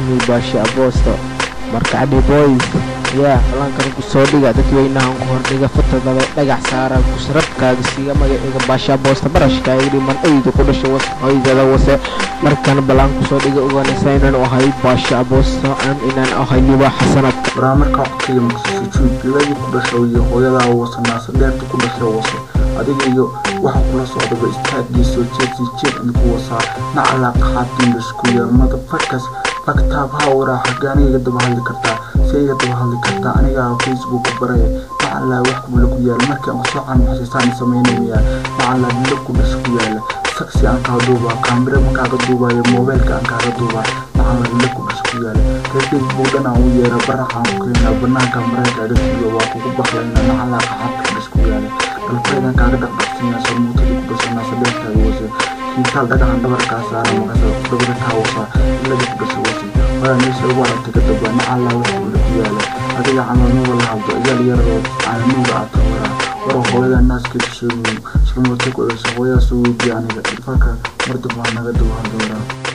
me Basha Abosto markacdi boys ya balankan ku soo dhiga dadweynaha ku hordhiga fotada dhagax saara ku sharafkaaga siiga magaciisa Basha Abosto barashka ay dhiman aydu ku dhashay wasqayda wase markan balan ku soo dhiga ogaanaysa inaan ahay Basha Abosto aan inaan ahay liba xasanad barnaamijka waqtiga muqsisuu bilay ku dhashay iyo hooyada wasanaas dheerta ku dhashay wase adiga iyo waxa kula socda istaadiiso jeed ku wasa nacala qaadin isku yarmada fakas faktaab hawra xagaaniga daba hadli kartaa sayga daba hadli kartaa aniga Facebook baray nacala wax ku lagu yaal markii aan soo aan xasuustaan sameeynaya nacala lagu isku yaal saksi aan ka duuba kamera ma ka duubayo mobilka aan ka duuba nacala lagu isku yaal Facebook dana uu yeero baraxan ku keenaa banaanka marayga iyo waa ku baxlayna nacala qaad isku yaal dalkeena ka dhaqdhaqsiina samuuta ku dhasana sadeexda wasi inta dagan dabarka saara ma ka dabada ka wasa ila ku dhashay wasi waa meesha warta ka dabana alla wax ku yaala adiga aanu wala hawdo iyal yaro aanu gaata wara hooyada naaska soo samuuta ku dhashay hooyada soo diyaaniga faka marta baa naga dawaa